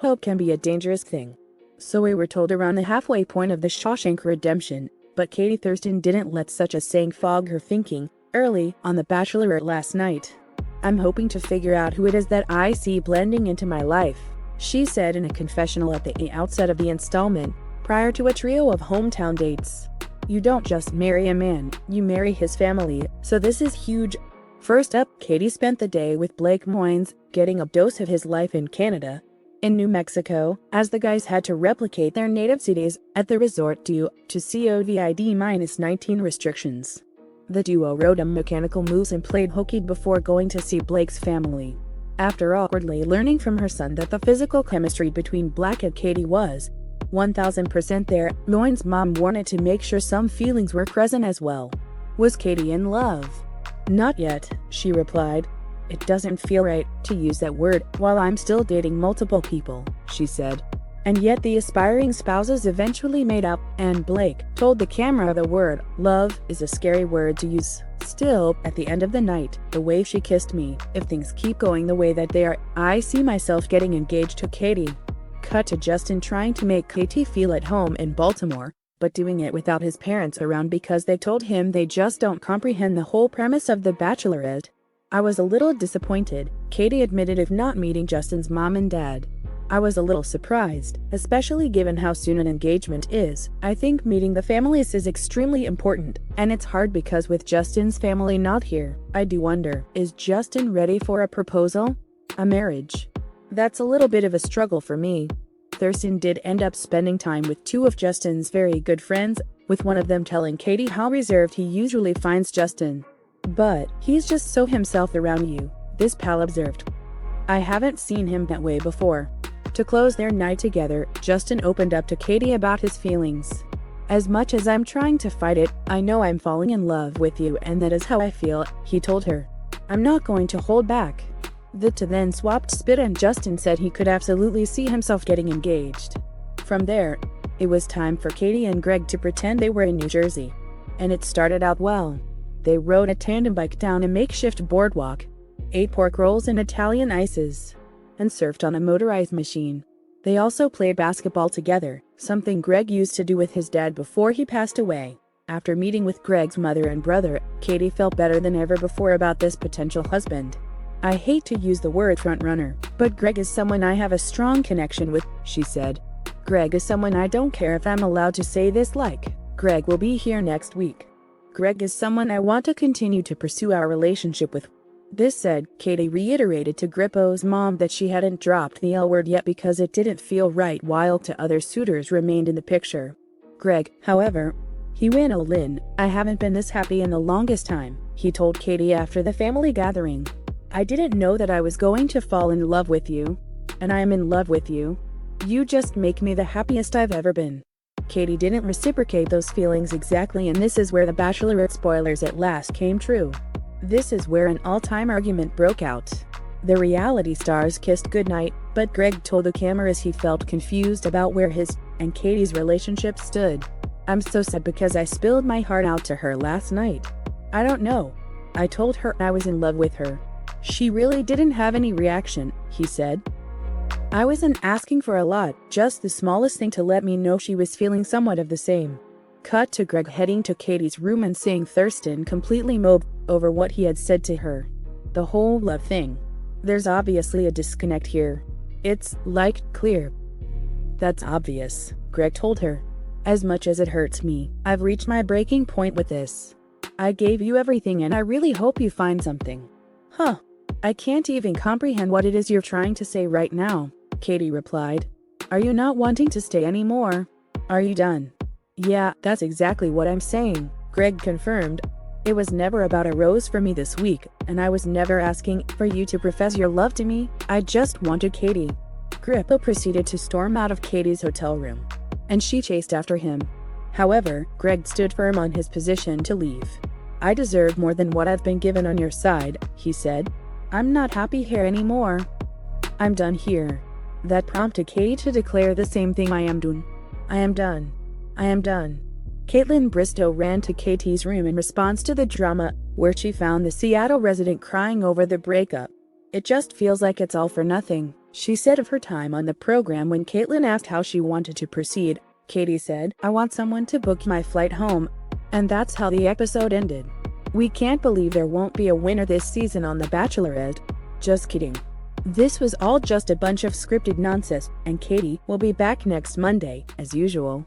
Hope can be a dangerous thing. So we were told around the halfway point of the Shawshank Redemption, but Katie Thurston didn't let such a saying fog her thinking early on The Bachelorette last night. "I'm hoping to figure out who it is that I see blending into my life," she said in a confessional at the outset of the installment, prior to a trio of hometown dates. "You don't just marry a man, you marry his family, so this is huge." First up, Katie spent the day with Blake Moyn, getting a dose of his life in Canada. In New Mexico, as the guys had to replicate their native cities at the resort due to COVID-19 restrictions. The duo rode on mechanical moves and played hooky before going to see Blake's family. After awkwardly learning from her son that the physical chemistry between Blake and Katie was 1000% there, Moyn's mom wanted to make sure some feelings were present as well. "Was Katie in love?" "Not yet," she replied. "It doesn't feel right to use that word while I'm still dating multiple people," she said. And yet the aspiring spouses eventually made up, and Blake told the camera the word love is a scary word to use. "Still, at the end of the night, the way she kissed me, if things keep going the way that they are, I see myself getting engaged to Katie." Cut to Justin trying to make Katie feel at home in Baltimore, but doing it without his parents around because they told him they just don't comprehend the whole premise of The Bachelorette. "I was a little disappointed," Katie admitted, "if not meeting Justin's mom and dad. I was a little surprised, especially given how soon an engagement is. I think meeting the families is extremely important, and it's hard because with Justin's family not here, I do wonder, is Justin ready for a proposal? A marriage? That's a little bit of a struggle for me." Thurston did end up spending time with two of Justin's very good friends, with one of them telling Katie how reserved he usually finds Justin. "But he's just so himself around you," this pal observed. "I haven't seen him that way before." To close their night together, Justin opened up to Katie about his feelings. "As much as I'm trying to fight it, I know I'm falling in love with you, and that is how I feel," he told her. "I'm not going to hold back." The two then swapped spit, and Justin said he could absolutely see himself getting engaged. From there, it was time for Katie and Greg to pretend they were in New Jersey. And it started out well. They rode a tandem bike down a makeshift boardwalk, ate pork rolls and Italian ices, and surfed on a motorized machine. They also played basketball together, something Greg used to do with his dad before he passed away. After meeting with Greg's mother and brother, Katie felt better than ever before about this potential husband. "I hate to use the word frontrunner, but Greg is someone I have a strong connection with," she said. "Greg is someone I don't care if I'm allowed to say this, like, Greg will be here next week. Greg is someone I want to continue to pursue our relationship with." This said, Katie reiterated to Grippo's mom that she hadn't dropped the L word yet because it didn't feel right, while two other suitors remained in the picture. Greg, however, he went all in. "I haven't been this happy in the longest time," he told Katie after the family gathering. "I didn't know that I was going to fall in love with you. And I am in love with you. You just make me the happiest I've ever been." Katie didn't reciprocate those feelings exactly, and this is where the Bachelorette spoilers at last came true. This is where an all-time argument broke out. The reality stars kissed goodnight, but Greg told the cameras he felt confused about where his and Katie's relationship stood. "I'm so sad because I spilled my heart out to her last night. I don't know. I told her I was in love with her. She really didn't have any reaction," he said. "I wasn't asking for a lot, just the smallest thing to let me know she was feeling somewhat of the same." Cut to Greg heading to Katie's room and seeing Thurston completely moped over what he had said to her. "The whole love thing. There's obviously a disconnect here. It's, like, clear." "That's obvious," Greg told her. "As much as it hurts me, I've reached my breaking point with this. I gave you everything and I really hope you find something." "Huh. I can't even comprehend what it is you're trying to say right now," Katie replied. "Are you not wanting to stay anymore? Are you done?" "Yeah, that's exactly what I'm saying," Greg confirmed. "It was never about a rose for me this week, and I was never asking for you to profess your love to me. I just wanted Katie." Grippo proceeded to storm out of Katie's hotel room, and she chased after him. However, Greg stood firm on his position to leave. "I deserve more than what I've been given on your side," he said. "I'm not happy here anymore. I'm done here." That prompted Katie to declare the same thing. "I am done. I am done. I am done." Caitlin Bristow ran to Katie's room in response to the drama, where she found the Seattle resident crying over the breakup. It just feels like it's all for nothing," she said of her time on the program when Caitlyn asked how she wanted to proceed. Katie said, "I want someone to book my flight home." And that's how the episode ended. "We can't believe there won't be a winner this season on The Bachelorette." Just kidding. This was all just a bunch of scripted nonsense, and Katie will be back next Monday, as usual.